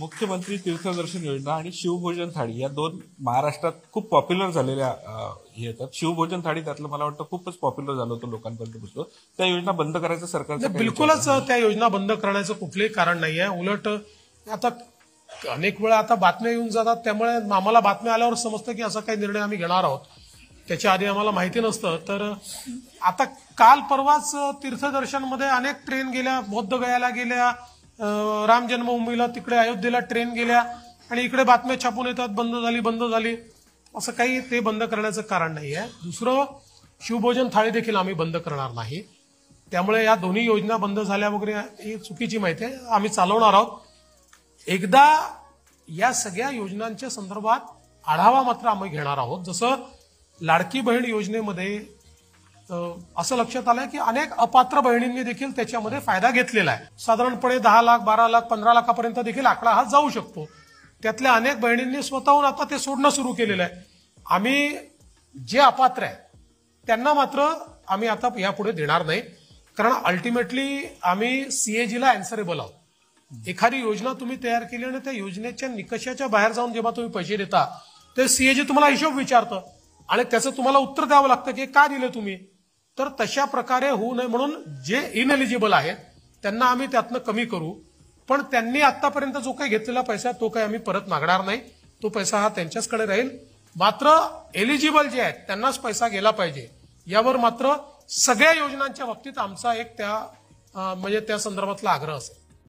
मुख्यमंत्री तीर्थदर्शन योजना आणि शिवभोजन थाळी या दोन महाराष्ट्रात खूप पॉप्युलर झालेल्या हे येतात. शिवभोजन थाळी त्यातलं मला वाटतं खूपच पॉप्युलर झालं होतं, लोकांपर्यंत पोहोचलो. त्या योजना बंद करायचं सरकारचं बिलकुलच त्या योजना बंद करण्याचं कुठलंही कारण नाहीये. उलट आता अनेक वेळा आता बातम्या येऊन जातात, त्यामुळे आम्हाला बातम्या आल्यावर समजतं की असा काही निर्णय आम्ही घेणार आहोत. त्याच्या आधी आम्हाला माहिती नसतं. तर आता काल परवाच तीर्थदर्शनमध्ये अनेक ट्रेन गेल्या, बौद्धगयाला गेल्या, राम जन्मभूमीला तिकडे अयोध्येला ट्रेन गेल्या आणि इकडे बातम्या छापून येतात बंद झाली. असं काही ते बंद करण्याचं कारण नाहीये. दुसरं, शिवभोजन थाळी देखील आम्ही बंद करणार नाही. त्यामुळे या दोन्ही योजना बंद झाल्या वगैरे ही चुकीची माहिती आहे. आम्ही चालवणार आहोत. एकदा या सगळ्या योजनांच्या संदर्भात आढावा मात्र आम्ही घेणार आहोत. जसं लाडकी बहीण योजनेमध्ये असं लक्षात आलंय की अनेक अपात्र बहिणींनी देखील त्याच्यामध्ये फायदा घेतलेला आहे. साधारणपणे 10 लाख, 12 लाख, 15 लाखापर्यंत देखील आकडा हा जाऊ शकतो. त्यातल्या अनेक बहिणींनी स्वतःहून आता ते सोडणं सुरू केलेलं आहे. आम्ही जे अपात्र आहे त्यांना मात्र आम्ही आता यापुढे देणार नाही. कारण अल्टिमेटली आम्ही सीएजीला अँसरेबल आहोत. एखादी योजना तुम्ही तयार केली आणि त्या योजनेच्या निकषाच्या बाहेर जाऊन जेव्हा तुम्ही पैसे देता ते सीएजी तुम्हाला हिशोब विचारतं आणि त्याचं तुम्हाला उत्तर द्यावं लागतं की का दिले तुम्ही. तर तशा प्रकारे होऊ नये म्हणून जे इनएलिजिबल आहेत त्यांना आम्ही त्यातनं कमी करू. पण त्यांनी आतापर्यंत जो काही घेतलेला पैसा तो काही आम्ही परत मागणार नाही. तो पैसा हा त्यांच्याचकडे राहील. मात्र एलिजिबल जे आहेत त्यांनाच पैसा गेला पाहिजे यावर मात्र सगळ्या योजनांच्या बाबतीत आमचा एक त्या संदर्भातला आग्रह असेल.